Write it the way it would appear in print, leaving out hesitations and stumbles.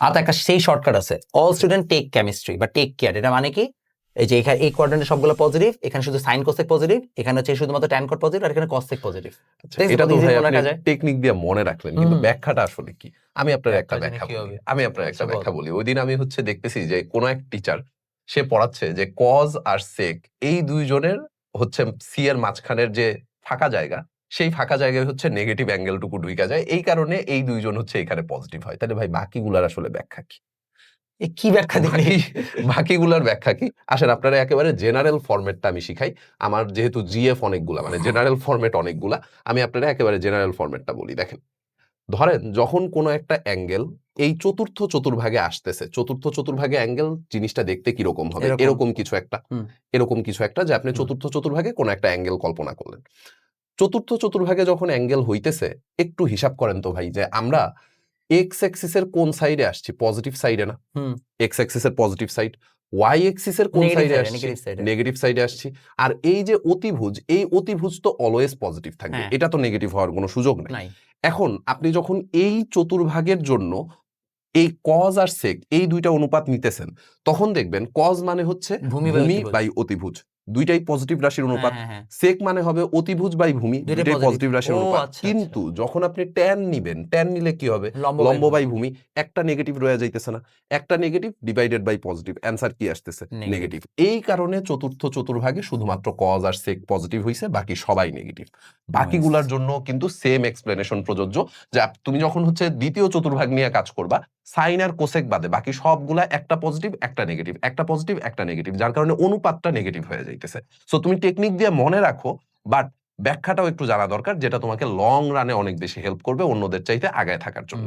আর একটা সেই শর্টকাট আছে, অল স্টুডেন্ট টেক কেমিস্ট্রি বা টেক কেয়ার। এটা মানে কি, এই যে এখানে এই কোয়াড্রেন্টে সবগুলো পজিটিভ, এখানে শুধু সাইন কোসেক পজিটিভ, এখানে হচ্ছে শুধুমাত্র ট্যান কোট পজিটিভ, আর এখানে কসেক পজিটিভ। এটা তো ভাই আপনি টেকনিক দিয়ে মনে রাখলেন, কিন্তু ব্যাখ্যাটা আসলে কি? আমি আপনার একটা ব্যাখ্যা বলি। ওই দিন আমি হচ্ছে দেখতেছি যে কোন এক টিচার সে পড়াচ্ছে যে কজ আর সেক এই দুইজনের হচ্ছে সি এর মাঝখানের যে ফাঁকা জায়গা, সেই ফাঁকা জায়গায় হচ্ছে নেগেটিভ অ্যাঙ্গেলটুকু ঢুকে যায়, এই কারণে এই দুইজন হচ্ছে এখানে পজিটিভ হয়। তাহলে ভাই বাকিগুলার আসলে ব্যাখ্যা কি? কি ব্যাখ্যা দিবি? বাকিগুলার ব্যাখ্যা কি? আসেন আপনারা একেবারে জেনারেল ফরম্যাটটা আমি শিখাই। আমার যেহেতু জিএফ অনেকগুলা, মানে জেনারেল ফরম্যাট অনেকগুলা, আমি আপনারা একেবারে জেনারেল ফরম্যাটটা বলি। দেখেন, ধরেন যখন কোনো একটা অ্যাঙ্গেল এই চতুর্থ চতুর্ভাগে আসতেছে, চতুর্থ চতুর্ভাগে অ্যাঙ্গেল জিনিসটা দেখতে কিরকম হবে? এরকম কিছু একটা যে আপনি চতুর্থ চতুর্ভাগে কোনো একটা অ্যাঙ্গেল কল্পনা করলেন। চতুর্থ চতুর্ভাগে যখন অ্যাঙ্গেল হইতেছে, একটু হিসাব করেন তো ভাই, যে আমরা এক্স অ্যাক্সিসের কোন সাইডে আসছি? পজিটিভ সাইডে না? এক্স অ্যাক্সিসের পজিটিভ সাইড। ওয়াই অ্যাক্সিসের কোন সাইডে আসছি? নেগেটিভ সাইডে আসছি। আর এই যে অতিভুজ, এই অতিভুজ তো অলওয়েজ পজিটিভ থাকবে, এটা তো নেগেটিভ হওয়ার কোনো সুযোগ নাই। এখন আপনি যখন এই চতুর্ভাগের জন্য এই কজ আর সেক এই দুইটা অনুপাত নিতেছেন, তখন দেখবেন কজ মানে হচ্ছে ভূমি বাই অতিভুজ, দুইটাই পজিটিভ রাশির অনুপাত। সেক মানে হবে অতিভুজ বাই ভূমি, দুইটাই পজিটিভ রাশির অনুপাত। কিন্তু যখন আপনি ট্যান নিবেন, ট্যান নিলে কি হবে? লম্ব বাই ভূমি, একটা নেগেটিভ রয়ে যাইতেছে না? একটা negative divided by positive, answer কি আসতেছে? নেগেটিভ। এই কারণে চতুর্থ চতুর্ভাগে শুধুমাত্র কজ আর সেক পজিটিভ হইছে, বাকি সবাই নেগেটিভ। বাকিগুলার জন্য কিন্তু সেম এক্সপ্লেনেশন প্রযোজ্য, যে তুমি যখন হচ্ছে দ্বিতীয় চতুর্ভাগ নিয়ে কাজ করবা, সাইন আর কোসেক বাদে বাকি সবগুলা একটা পজিটিভ একটা নেগেটিভ, একটা পজিটিভ একটা নেগেটিভ, যার কারণে অনুপাতটা নেগেটিভ হয়ে যাইতেছে। সো তুমি টেকনিক দিয়ে মনে রাখো, বাট ব্যাখ্যাটাও একটু জানা দরকার, যেটা তোমাকে লং রানে অনেক বেশি হেল্প করবে অন্যদের চাইতে আগায় থাকার জন্য।